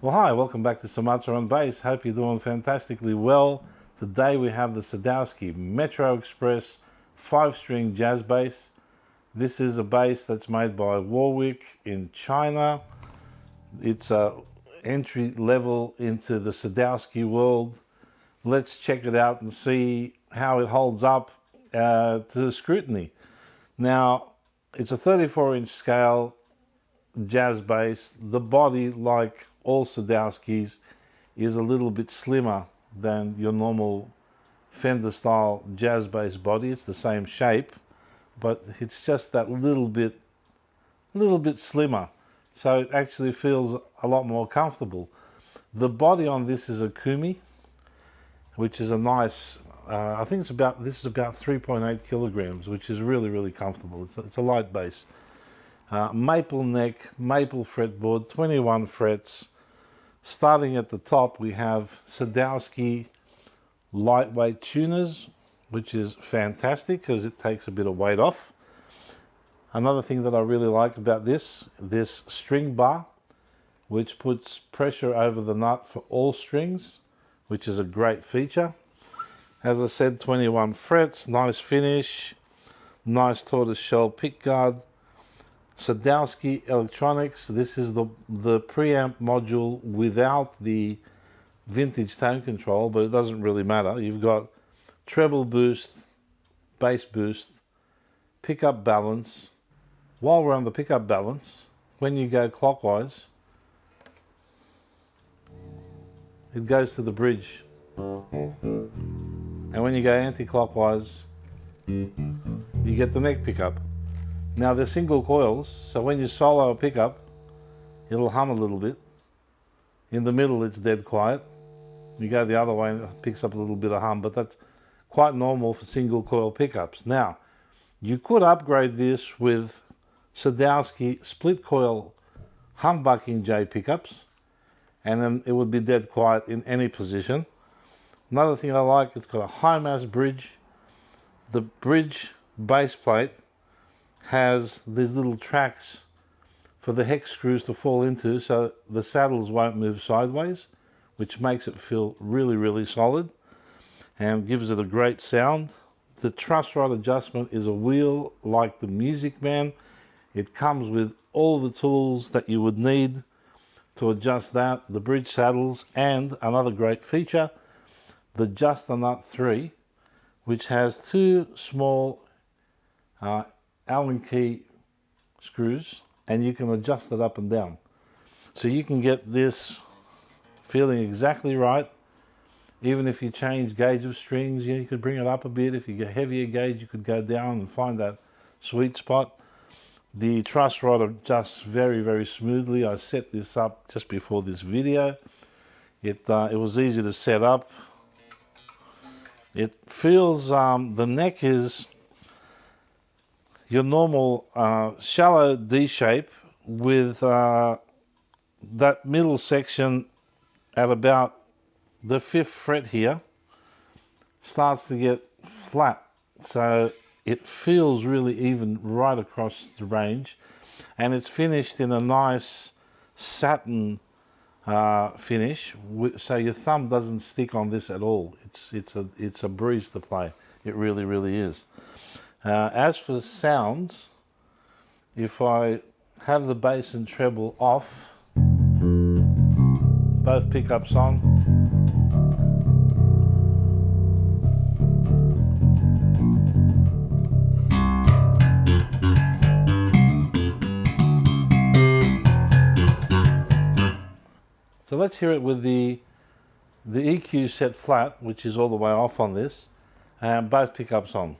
Well, hi, welcome back to Sumatra on Bass. Hope you're doing fantastically well. Today we have the Sadowsky Metro Express 5-string jazz bass. This is a bass that's made by Warwick in China. It's a entry level into the Sadowsky world. Let's check it out and see how it holds up to the scrutiny. Now, it's a 34-inch scale jazz bass. The body, like all Sadowskys, is a little bit slimmer than your normal Fender style jazz bass body. It's the same shape, but it's just that little bit slimmer, so it actually feels a lot more comfortable. The body on this is a Kumi, which is a nice I think this is about 3.8 kilograms, which is really comfortable. It's a light bass. Maple neck, maple fretboard, 21 frets. Starting at the top, we have Sadowsky lightweight tuners, which is fantastic because it takes a bit of weight off. Another thing that I really like about this string bar, which puts pressure over the nut for all strings, which is a great feature. As I said, 21 frets, nice finish, nice tortoiseshell pickguard. Sadowsky electronics. This is the preamp module without the vintage tone control, but it doesn't really matter. You've got treble boost, bass boost, pickup balance. While we're on the pickup balance, when you go clockwise, it goes to the bridge. And when you go anti-clockwise, you get the neck pickup. Now they're single coils, so when you solo a pickup, it'll hum a little bit. In the middle it's dead quiet. You go the other way and it picks up a little bit of hum, but that's quite normal for single coil pickups. Now, you could upgrade this with Sadowsky split coil humbucking J pickups, and then it would be dead quiet in any position. Another thing I like, it's got a high mass bridge. The bridge base plate has these little tracks for the hex screws to fall into, so the saddles won't move sideways, which makes it feel really solid and gives it a great sound. The truss rod adjustment is a wheel like the Music Man. It comes with all the tools that you would need to adjust that, the bridge saddles, and another great feature, the Just a Nut 3, which has two small Allen key screws, and you can adjust it up and down. So you can get this feeling exactly right. Even if you change gauge of strings, you could bring it up a bit. If you get heavier gauge, you could go down and find that sweet spot. The truss rod adjusts very smoothly. I set this up just before this video. It was easy to set up. It feels, the neck is your normal shallow D shape with that middle section at about the 5th fret here starts to get flat, so it feels really even right across the range, and it's finished in a nice satin finish, so your thumb doesn't stick on this at all. It's a breeze to play. It really is. As for sounds, if I have the bass and treble off, both pickups on, so let's hear it with the EQ set flat, which is all the way off on this, and both pickups on.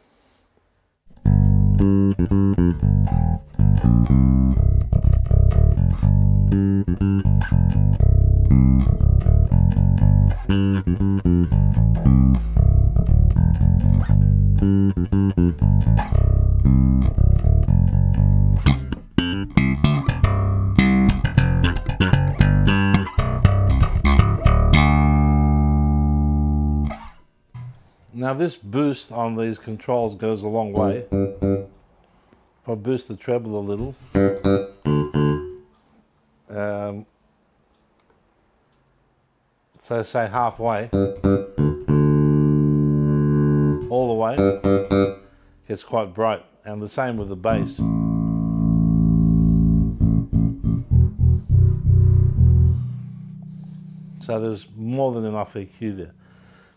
Now this boost on these controls goes a long way. If I boost the treble a little, So say halfway, all the way, gets quite bright. And the same with the bass. So there's more than enough EQ there.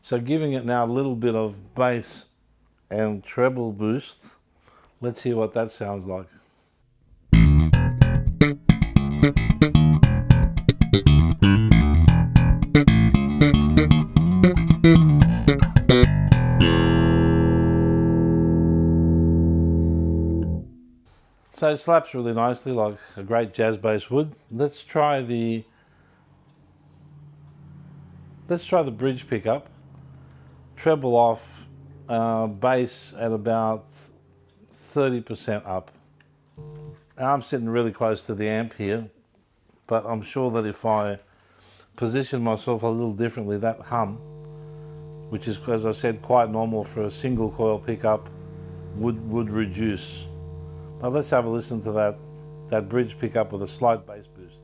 So giving it now a little bit of bass and treble boost. Let's hear what that sounds like. So it slaps really nicely like a great jazz bass would. Let's try the bridge pickup. Treble off, bass at about 30% up. And I'm sitting really close to the amp here, but I'm sure that if I position myself a little differently, that hum, which is, as I said, quite normal for a single coil pickup, would reduce. Now let's have a listen to that bridge pickup with a slight bass boost.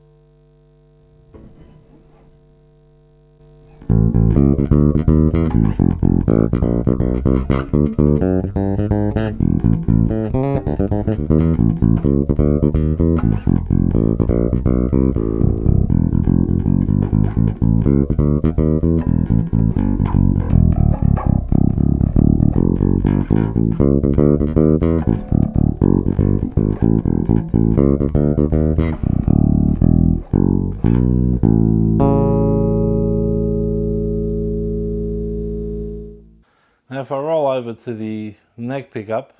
Now if I roll over to the neck pickup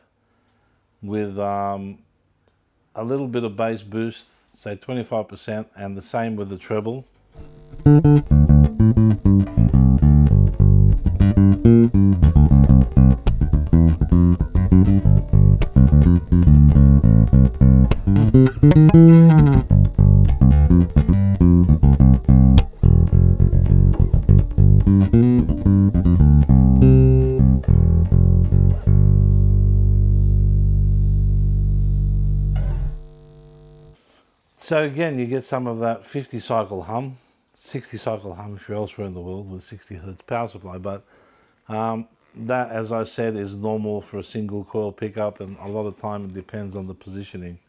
with a little bit of bass boost, say 25%, and the same with the treble. So again, you get some of that 50 cycle hum, 60 cycle hum if you're elsewhere in the world with 60 hertz power supply, but that, as I said, is normal for a single coil pickup, and a lot of time it depends on the positioning,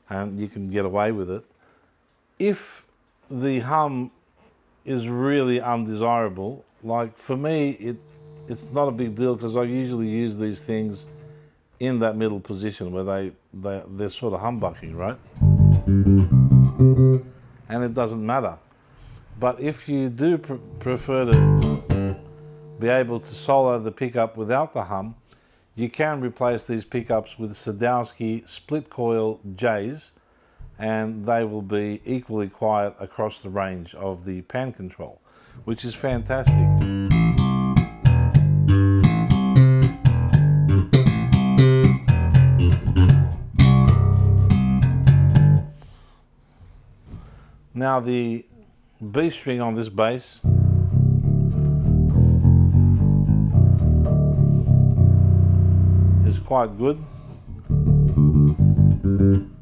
and you can get away with it. If the hum is really undesirable, like for me, it's not a big deal because I usually use these things in that middle position where they're sort of humbucking, right? And it doesn't matter. But if you do prefer to be able to solo the pickup without the hum, you can replace these pickups with Sadowsky split coil J's, and they will be equally quiet across the range of the pan control, which is fantastic. Now the B string on this bass is quite good.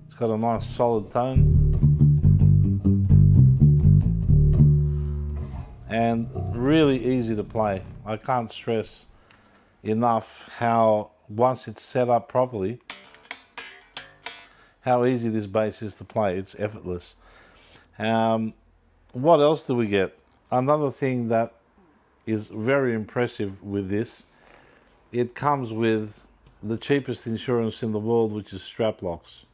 It's got a nice solid tone and really easy to play. I can't stress enough how, once it's set up properly, how easy this bass is to play. It's effortless. What else do we get? Another thing that is very impressive with this, it comes with the cheapest insurance in the world, which is strap locks.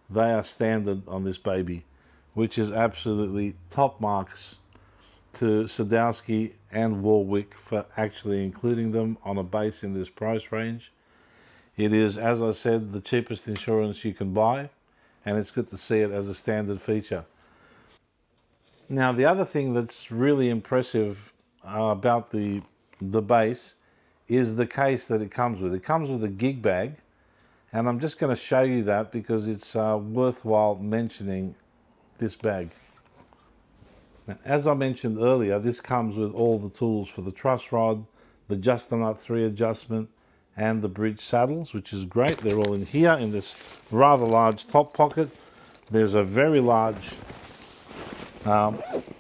They are standard on this baby, which is absolutely top marks to Sadowsky and Warwick for actually including them on a bass in this price range. It is, as I said, the cheapest insurance you can buy, and it's good to see it as a standard feature. Now the other thing that's really impressive about the bass is the case that it comes with. It comes with a gig bag, and I'm just going to show you that because it's worthwhile mentioning this bag. Now, as I mentioned earlier, this comes with all the tools for the truss rod, the Just-A-Nut 3 adjustment, and the bridge saddles, which is great. They're all in here in this rather large top pocket. There's a very large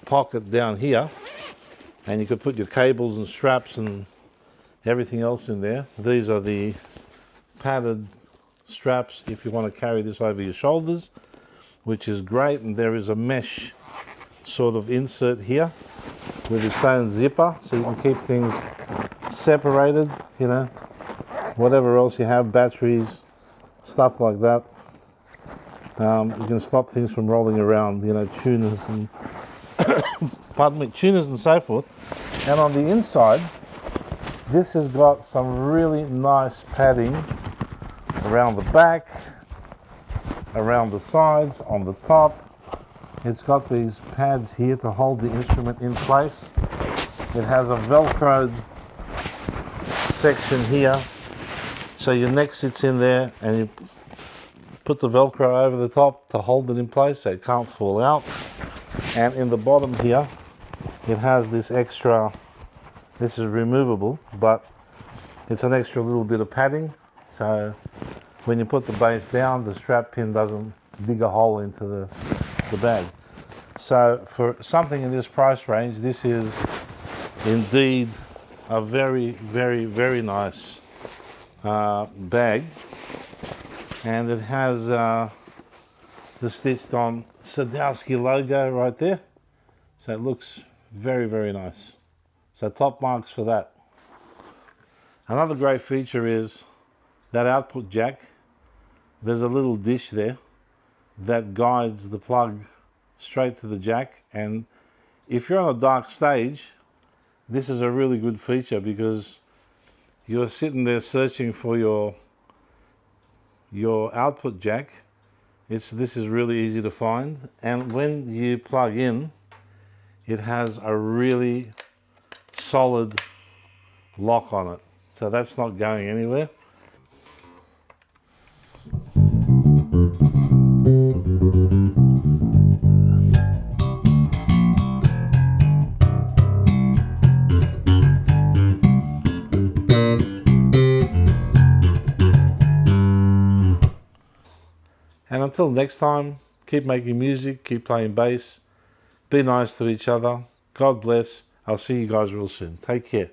pocket down here, and you could put your cables and straps and everything else in there. These are the padded straps if you want to carry this over your shoulders, which is great. And there is a mesh sort of insert here with its own zipper, so you can keep things separated, you know, whatever else you have, batteries, stuff like that. You can stop things from rolling around, you know, tuners and pardon me, tuners and so forth. And on the inside, this has got some really nice padding around the back, around the sides, on the top. It's got these pads here to hold the instrument in place. It has a velcroed section here, so your neck sits in there and you put the velcro over the top to hold it in place so it can't fall out. And in the bottom here it has this extra, this is removable, but it's an extra little bit of padding, so when you put the bass down, the strap pin doesn't dig a hole into the bag. So for something in this price range, this is indeed a very, very, very nice bag. And it has the stitched on Sadowsky logo right there. So it looks very, very nice. So top marks for that. Another great feature is that output jack. There's a little dish there that guides the plug straight to the jack, and if you're on a dark stage, this is a really good feature because you're sitting there searching for your output jack. This is really easy to find, and when you plug in, it has a really solid lock on it, so that's not going anywhere. And until next time, keep making music, keep playing bass, be nice to each other. God bless. I'll see you guys real soon. Take care.